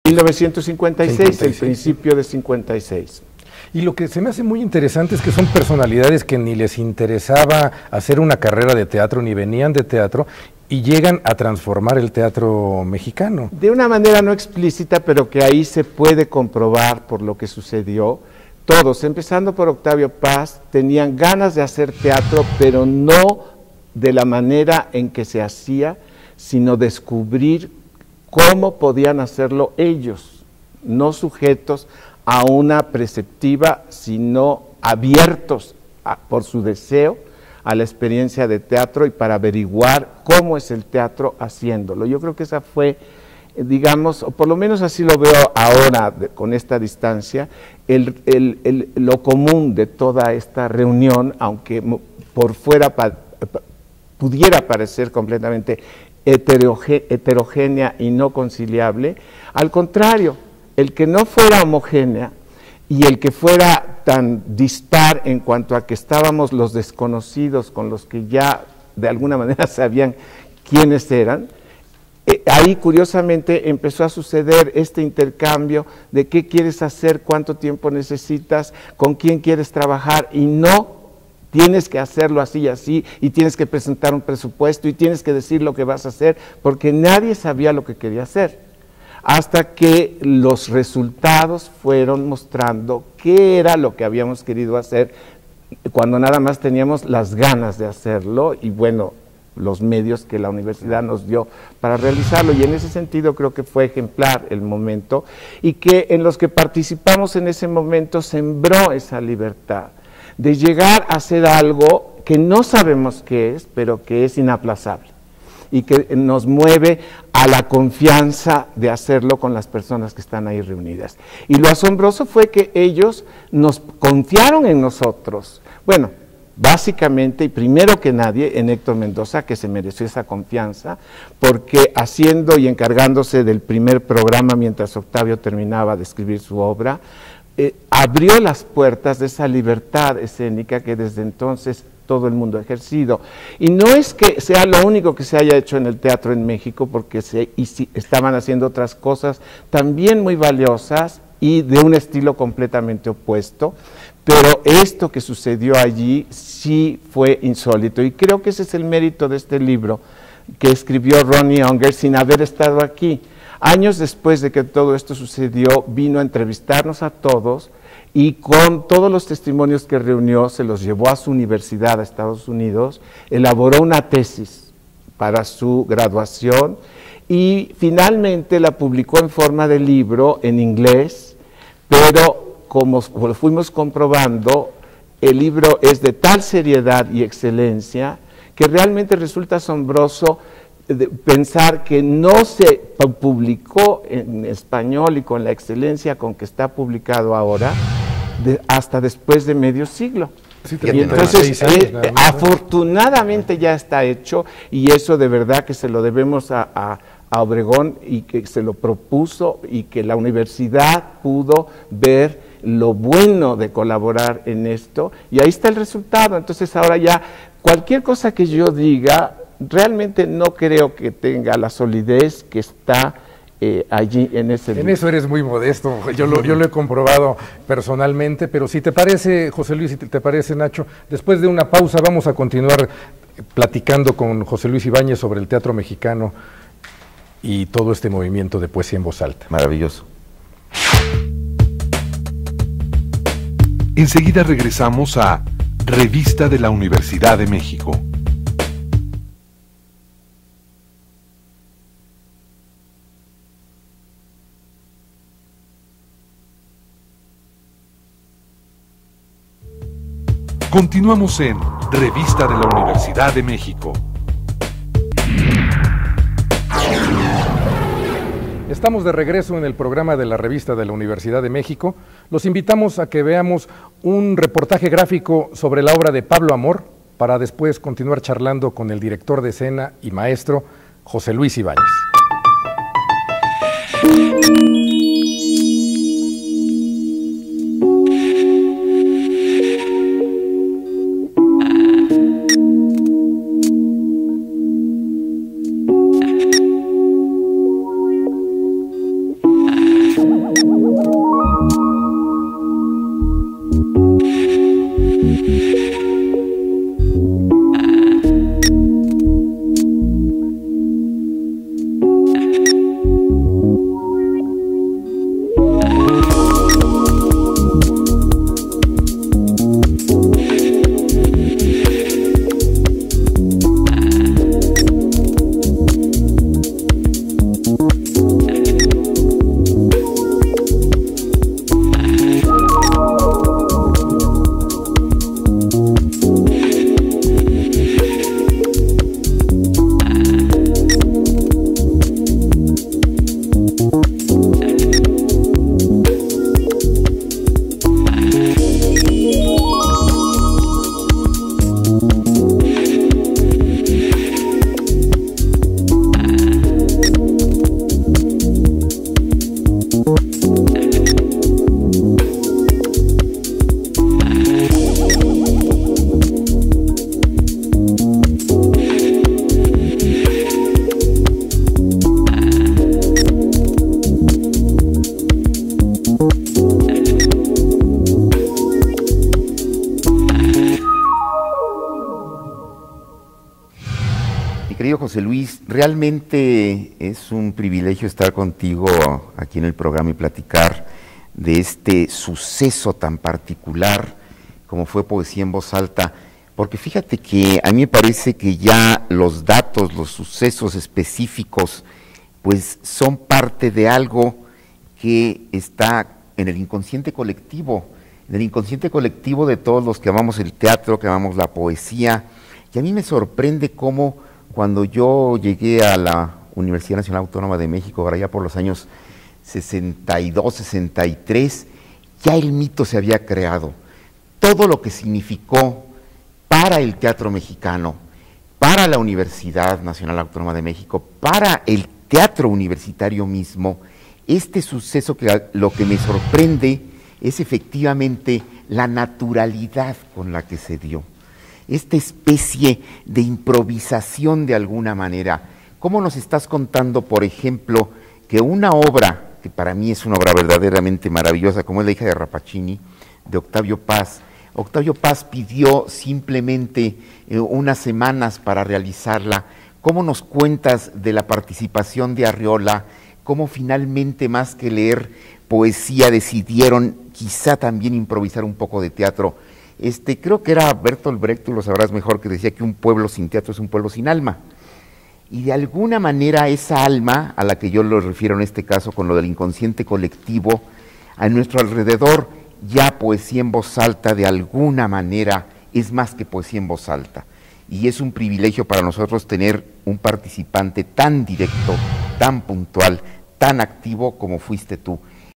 1956, el principio de 56. Y lo que se me hace muy interesante es que son personalidades que ni les interesaba hacer una carrera de teatro, ni venían de teatro, y llegan a transformar el teatro mexicano. De una manera no explícita, pero que ahí se puede comprobar por lo que sucedió. Todos, empezando por Octavio Paz, tenían ganas de hacer teatro, pero no de la manera en que se hacía, sino descubrir cómo podían hacerlo ellos, no sujetos a una preceptiva, sino abiertos por su deseo a la experiencia de teatro y para averiguar cómo es el teatro haciéndolo. Yo creo que esa fue, digamos, o por lo menos así lo veo ahora con esta distancia, lo común de toda esta reunión, aunque por fuera pudiera parecer completamente heterogénea y no conciliable. Al contrario, el que no fuera homogénea y el que fuera tan dispar en cuanto a que estábamos los desconocidos con los que ya de alguna manera sabían quiénes eran, ahí curiosamente empezó a suceder este intercambio de qué quieres hacer, cuánto tiempo necesitas, con quién quieres trabajar, y no tienes que hacerlo así y así, y tienes que presentar un presupuesto y tienes que decir lo que vas a hacer, porque nadie sabía lo que quería hacer, hasta que los resultados fueron mostrando qué era lo que habíamos querido hacer, cuando nada más teníamos las ganas de hacerlo, y bueno, los medios que la universidad nos dio para realizarlo, y en ese sentido creo que fue ejemplar el momento, y que en los que participamos en ese momento sembró esa libertad de llegar a hacer algo que no sabemos qué es, pero que es inaplazable, y que nos mueve a la confianza de hacerlo con las personas que están ahí reunidas. Y lo asombroso fue que ellos nos confiaron en nosotros. Bueno, básicamente y primero que nadie en Héctor Mendoza, que se mereció esa confianza, porque haciendo y encargándose del primer programa mientras Octavio terminaba de escribir su obra, abrió las puertas de esa libertad escénica que desde entonces todo el mundo ha ejercido. Y no es que sea lo único que se haya hecho en el teatro en México, porque estaban haciendo otras cosas también muy valiosas y de un estilo completamente opuesto, pero esto que sucedió allí sí fue insólito, y creo que ese es el mérito de este libro que escribió Ronnie Unger sin haber estado aquí. Años después de que todo esto sucedió, vino a entrevistarnos a todos, y con todos los testimonios que reunió, se los llevó a su universidad, a Estados Unidos, elaboró una tesis para su graduación, y finalmente la publicó en forma de libro en inglés, pero como lo fuimos comprobando, el libro es de tal seriedad y excelencia que realmente resulta asombroso pensar que no se publicó en español y con la excelencia con que está publicado ahora, hasta después de medio siglo. Sí, y entonces, afortunadamente ya está hecho, y eso de verdad que se lo debemos a Obregón, y que se lo propuso, y que la universidad pudo ver lo bueno de colaborar en esto, y ahí está el resultado. Entonces ahora ya cualquier cosa que yo diga, realmente no creo que tenga la solidez que está allí en ese libro. En eso eres muy modesto, yo lo he comprobado personalmente, pero si te parece, José Luis, si te parece, Nacho, después de una pausa vamos a continuar platicando con José Luis Ibáñez sobre el teatro mexicano y todo este movimiento de poesía en voz alta. Maravilloso. Enseguida regresamos a Revista de la Universidad de México. Continuamos en Revista de la Universidad de México. Estamos de regreso en el programa de la Revista de la Universidad de México. Los invitamos a que veamos un reportaje gráfico sobre la obra de Pablo Amor, para después continuar charlando con el director de escena y maestro, José Luis Ibáñez. José Luis, realmente es un privilegio estar contigo aquí en el programa y platicar de este suceso tan particular como fue Poesía en Voz Alta, porque fíjate que a mí me parece que ya los datos, los sucesos específicos, pues son parte de algo que está en el inconsciente colectivo de todos los que amamos el teatro, que amamos la poesía. Y a mí me sorprende cómo cuando yo llegué a la Universidad Nacional Autónoma de México, ahora ya por los años 62, 63, ya el mito se había creado. Todo lo que significó para el teatro mexicano, para la Universidad Nacional Autónoma de México, para el teatro universitario mismo, este suceso que lo que me sorprende es efectivamente la naturalidad con la que se dio. Esta especie de improvisación de alguna manera. ¿Cómo nos estás contando, por ejemplo, que una obra, que para mí es una obra verdaderamente maravillosa, como es La hija de Rappaccini, de Octavio Paz pidió simplemente unas semanas para realizarla? ¿Cómo nos cuentas de la participación de Arriola? ¿Cómo finalmente, más que leer poesía, decidieron quizá también improvisar un poco de teatro? Creo que era Bertolt Brecht, tú lo sabrás mejor, que decía que un pueblo sin teatro es un pueblo sin alma. Y de alguna manera esa alma, a la que yo lo refiero en este caso con lo del inconsciente colectivo, a nuestro alrededor, ya Poesía en Voz Alta de alguna manera es más que poesía en voz alta. Y es un privilegio para nosotros tener un participante tan directo, tan puntual, tan activo como fuiste tú.